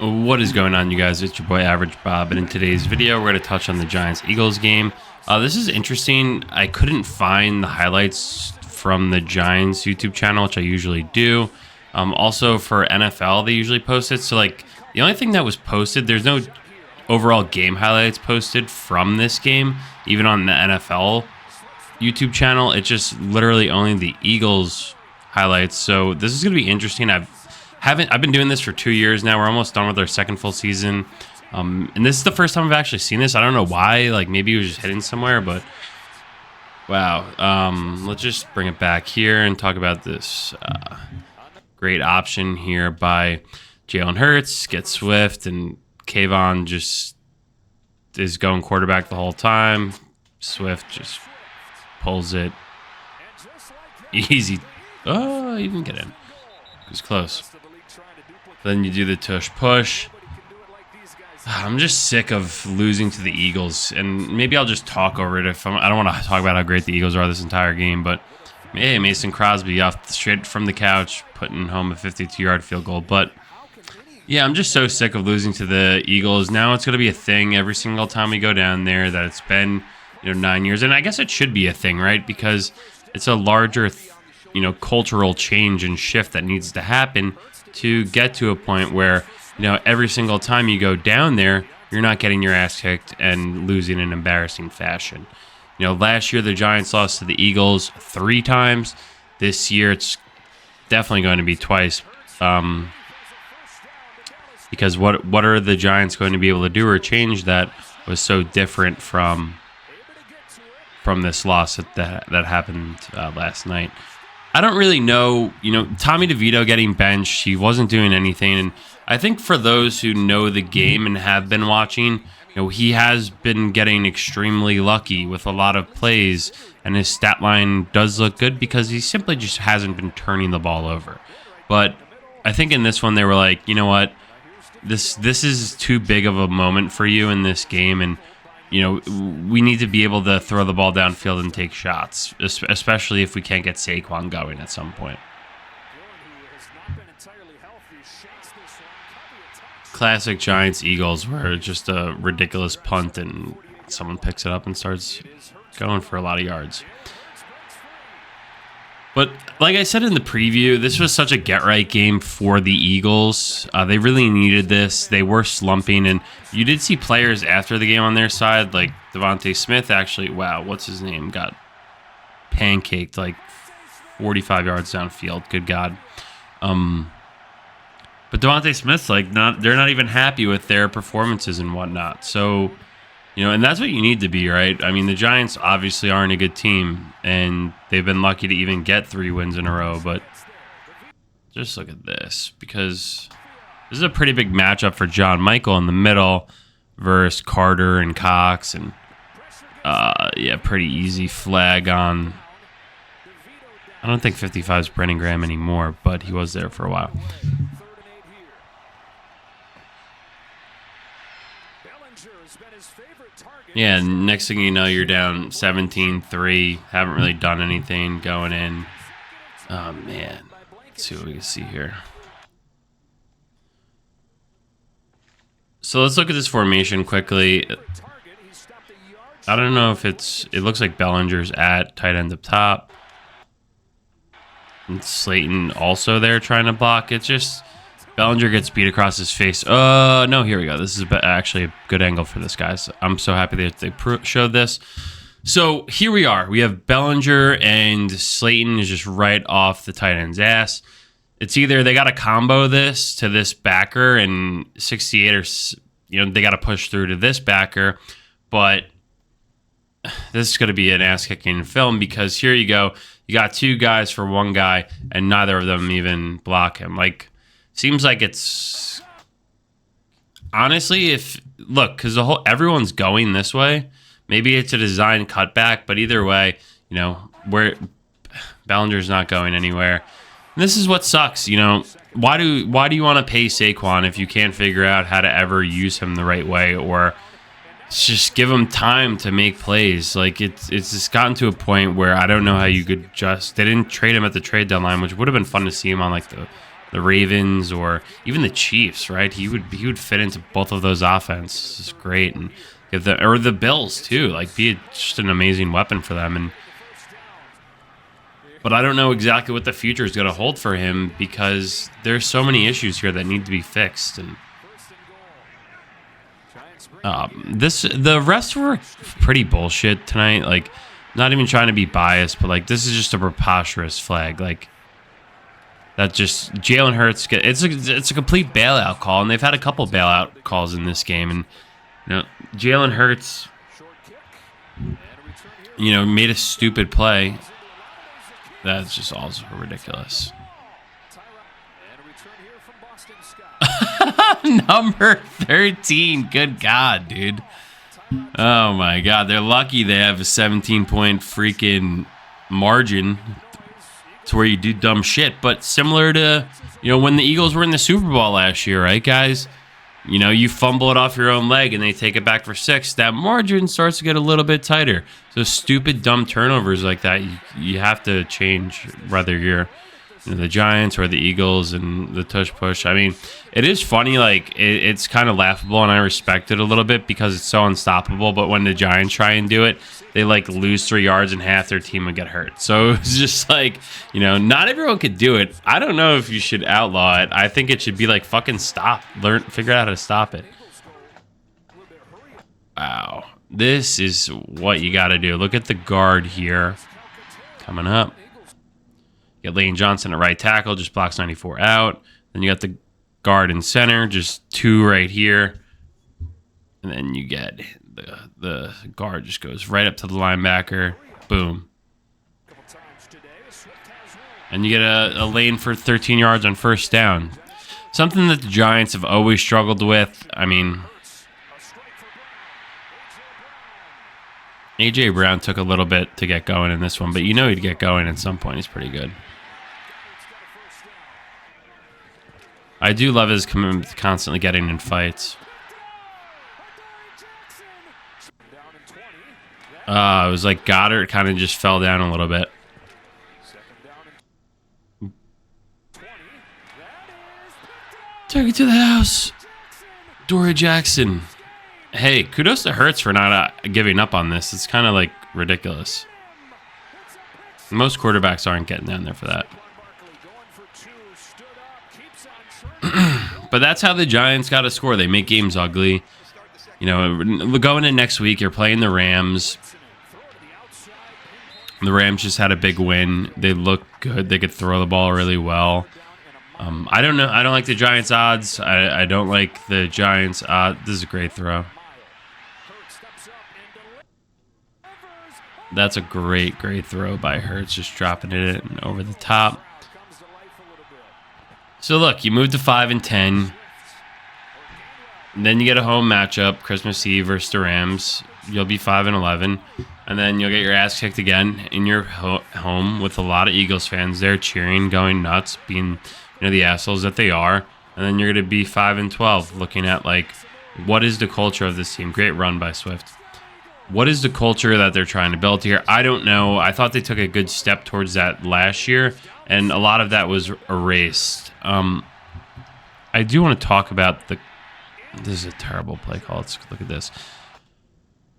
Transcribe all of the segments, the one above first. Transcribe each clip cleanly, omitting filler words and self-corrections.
What is going on, you guys? It's your boy Average Bob, and in today's video, we're going to touch on the Giants-Eagles game. This is interesting. I couldn't find the highlights from the Giants YouTube channel, which I usually do. Also, for NFL, they usually post it. So, like, the only thing that was posted, there's no overall game highlights posted from this game, even on the NFL YouTube channel. It's just literally only the Eagles highlights. So, this is going to be interesting. I've been doing this for 2 years now. We're almost done with our second full season. And this is the first time I've actually seen this. I don't know why. Like, maybe it was just hidden somewhere, but wow. Let's just bring it back here and talk about this great option here by Jalen Hurts. Get Swift, and Kayvon just is going quarterback the whole time. Swift just pulls it. Easy. Oh, you can get in. It was close. Then you do the tush push. I'm just sick of losing to the Eagles, and maybe I'll just talk over it. I don't want to talk about how great the Eagles are this entire game, but hey, Mason Crosby straight from the couch, putting home a 52-yard field goal. But yeah, I'm just so sick of losing to the Eagles. Now it's going to be a thing every single time we go down there that it's been 9 years, and I guess it should be a thing, right? Because it's a larger cultural change and shift that needs to happen to get to a point where, every single time you go down there, you're not getting your ass kicked and losing in embarrassing fashion. Last year the Giants lost to the Eagles 3 times. This year it's definitely going to be twice. Because what are the Giants going to be able to do or change that was so different from this loss that happened last night? I don't really know, Tommy DeVito getting benched, he wasn't doing anything. And I think for those who know the game and have been watching, he has been getting extremely lucky with a lot of plays, and his stat line does look good because he simply just hasn't been turning the ball over. But I think in this one they were like, you know what, this is too big of a moment for you in this game, and we need to be able to throw the ball downfield and take shots, especially if we can't get Saquon going at some point. Classic Giants-Eagles, where just a ridiculous punt and someone picks it up and starts going for a lot of yards. But like I said in the preview, this was such a get-right game for the Eagles. They really needed this. They were slumping, and you did see players after the game on their side, like Devontae Smith actually, wow, what's his name, got pancaked like 45 yards downfield. Good God. But Devontae Smith's they're not even happy with their performances and whatnot. So, and that's what you need to be, right? I mean, the Giants obviously aren't a good team, and they've been lucky to even get 3 wins in a row. But just look at this, because this is a pretty big matchup for John Michael in the middle versus Carter and Cox. And, pretty easy flag on, I don't think 55 is Brendan Graham anymore, but he was there for a while. Yeah, next thing you know, you're down 17-3. Haven't really done anything going in. Oh, man. Let's see what we can see here. So let's look at this formation quickly. I don't know if it looks like Bellinger's at tight end up top. And Slayton also there trying to block. It's just Bellinger gets beat across his face. Oh, no, here we go. This is actually a good angle for this, guys. I'm so happy that they showed this. So here we are. We have Bellinger, and Slayton is just right off the tight end's ass. It's either they got to combo this to this backer, and 68 or, they got to push through to this backer. But this is going to be an ass-kicking film, because here you go. You got 2 guys for 1 guy, and neither of them even block him. Seems like it's honestly, because everyone's going this way. Maybe it's a design cutback, but either way, where Bellinger's not going anywhere. And this is what sucks. Why do you want to pay Saquon if you can't figure out how to ever use him the right way, or just give him time to make plays? It's just gotten to a point where I don't know how you could they didn't trade him at the trade deadline, which would have been fun to see him on the the Ravens or even the Chiefs, right? He would fit into both of those offenses. It's great, and or the Bills too. Like, be just an amazing weapon for them. But I don't know exactly what the future is going to hold for him because there's so many issues here that need to be fixed. And the rest were pretty bullshit tonight. Like, not even trying to be biased, but like, this is just a preposterous flag. Like, that just Jalen Hurts it's a complete bailout call, and they've had a couple bailout calls in this game, and Jalen Hurts made a stupid play. That's just also ridiculous. Number 13. Good God, dude. Oh my God. They're lucky they have a 17-point freaking margin to where you do dumb shit. But similar to, when the Eagles were in the Super Bowl last year, right, guys? You fumble it off your own leg and they take it back for 6. That margin starts to get a little bit tighter. So stupid, dumb turnovers like that, you have to change, whether you're the Giants or the Eagles and the tush push. I mean, it is funny. Like, it's kind of laughable, and I respect it a little bit because it's so unstoppable. But when the Giants try and do it, they like lose 3 yards and half their team would get hurt. So it's just like, not everyone could do it. I don't know if you should outlaw it. I think it should be like, fucking stop. Figure out how to stop it. Wow. This is what you got to do. Look at the guard here coming up. You got Lane Johnson at right tackle, just blocks 94 out. Then you got the guard in center, just 2 right here. And then you get the guard just goes right up to the linebacker. Boom. And you get a lane for 13 yards on first down. Something that the Giants have always struggled with. I mean, A.J. Brown took a little bit to get going in this one, but he'd get going at some point. He's pretty good. I do love his constantly getting in fights. It was like Goddard kind of just fell down a little bit. Take it to the house. Dory Jackson. Hey, kudos to Hurts for not giving up on this. It's kind of like ridiculous. Most quarterbacks aren't getting down there for that. But that's how the Giants got to score. They make games ugly. Going in next week, you're playing the Rams. The Rams just had a big win. They look good. They could throw the ball really well. I don't know. I don't like the Giants' odds. I don't like the Giants' odds. This is a great throw. That's a great throw by Hurts, just dropping it over the top. So look, you move to 5-10. And then you get a home matchup, Christmas Eve versus the Rams. You'll be 5-11, and then you'll get your ass kicked again in your home with a lot of Eagles fans there cheering, going nuts, being the assholes that they are. And then you're going to be 5-12, looking at like, what is the culture of this team? Great run by Swift. What is the culture that they're trying to build here? I don't know. I thought they took a good step towards that last year, and a lot of that was erased. I do want to talk about this is a terrible play call. Let's look at this.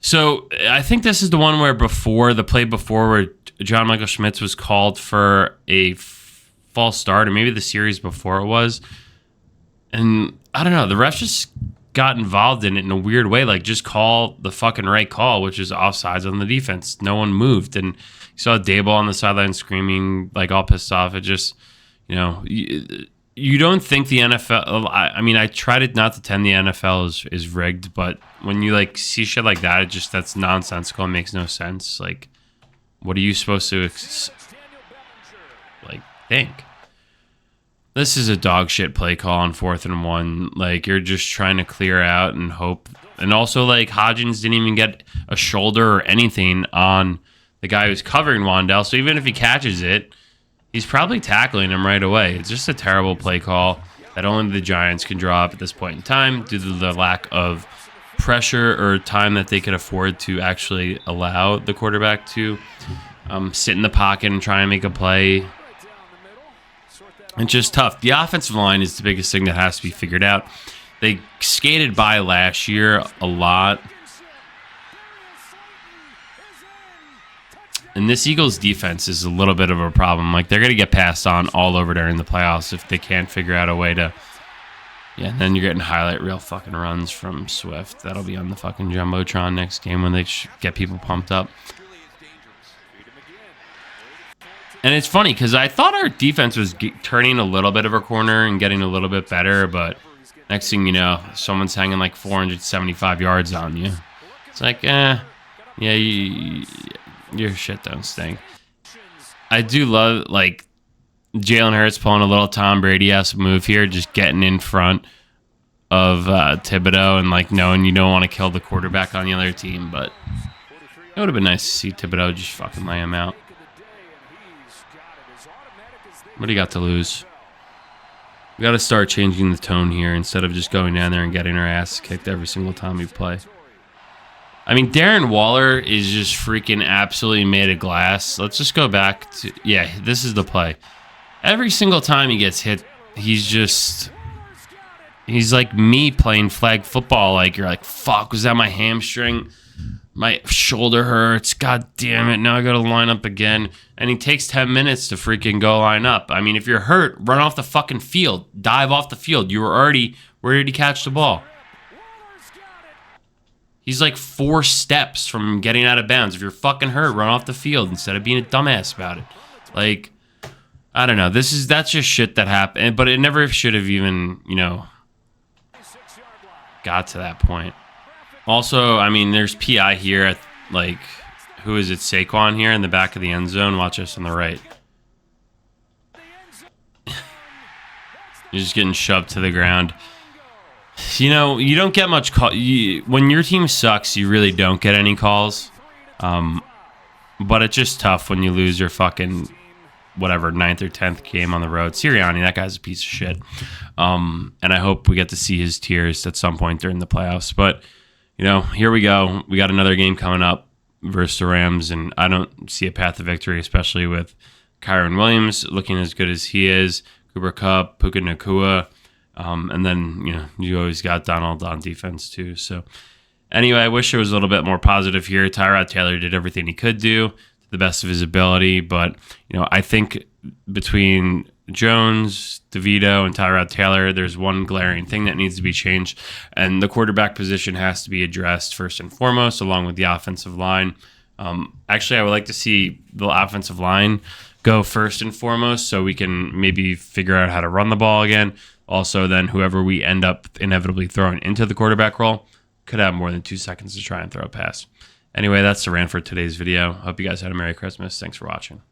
So I think this is the one where the play before where John Michael Schmitz was called for a false start, or maybe the series before it was. And I don't know, the refs just got involved in it in a weird way. Like, just call the fucking right call, which is offsides on the defense. No one moved. And you saw Daboll on the sideline screaming, like, all pissed off. It just, you don't think the NFL... I mean, I try to not to pretend the NFL is rigged, but when you, like, see shit like that, that's nonsensical. It makes no sense. Like, what are you supposed to, think? This is a dog shit play call on 4th and 1. Like, you're just trying to clear out and hope. And also, like, Hodgins didn't even get a shoulder or anything on the guy who's covering Wandell. So even if he catches it, he's probably tackling him right away. It's just a terrible play call that only the Giants can draw up at this point in time due to the lack of pressure or time that they could afford to actually allow the quarterback to sit in the pocket and try and make a play. It's just tough. The offensive line is the biggest thing that has to be figured out. They skated by last year a lot. And this Eagles defense is a little bit of a problem. Like, they're going to get passed on all over during the playoffs if they can't figure out a way to... Yeah, and then you're getting highlight reel fucking runs from Swift. That'll be on the fucking Jumbotron next game when they get people pumped up. And it's funny because I thought our defense was turning a little bit of a corner and getting a little bit better, but next thing you know, someone's hanging like 475 yards on you. It's like, yeah, your shit don't stink. I do love, like, Jalen Hurts pulling a little Tom Brady-esque move here, just getting in front of Thibodeau and, like, knowing you don't want to kill the quarterback on the other team, but it would have been nice to see Thibodeau just fucking lay him out. What do you got to lose? We got to start changing the tone here instead of just going down there and getting our ass kicked every single time we play. I mean, Darren Waller is just freaking absolutely made of glass. Let's just go back to... Yeah, this is the play. Every single time he gets hit, he's like me playing flag football. Like, you're like, fuck, was that my hamstring? My shoulder hurts. God damn it. Now I got to line up again. And he takes 10 minutes to freaking go line up. I mean, if you're hurt, run off the fucking field. Dive off the field. You were already... Where did he catch the ball? He's like 4 steps from getting out of bounds. If you're fucking hurt, run off the field instead of being a dumbass about it. Like, I don't know. That's just shit that happened. But it never should have even, got to that point. Also, I mean, there's PI here at, like, who is it? Saquon here in the back of the end zone. Watch us on the right. You're just getting shoved to the ground. You don't get much call. When your team sucks, you really don't get any calls. But it's just tough when you lose your fucking, whatever, 9th or 10th game on the road. Sirianni, that guy's a piece of shit. And I hope we get to see his tears at some point during the playoffs. But, here we go. We got another game coming up versus the Rams, and I don't see a path to victory, especially with Kyron Williams looking as good as he is, Cooper Kupp, Puka Nacua, and then, you always got Donald on defense too. So anyway, I wish it was a little bit more positive here. Tyrod Taylor did everything he could do to the best of his ability, but, I think between Jones, DeVito, and Tyrod Taylor, there's one glaring thing that needs to be changed, and the quarterback position has to be addressed first and foremost, along with the offensive line. Actually, I would like to see the offensive line go first and foremost so we can maybe figure out how to run the ball again. Also, then whoever we end up inevitably throwing into the quarterback role could have more than 2 seconds to try and throw a pass. Anyway, that's the rant for today's video. Hope you guys had a Merry Christmas. Thanks for watching.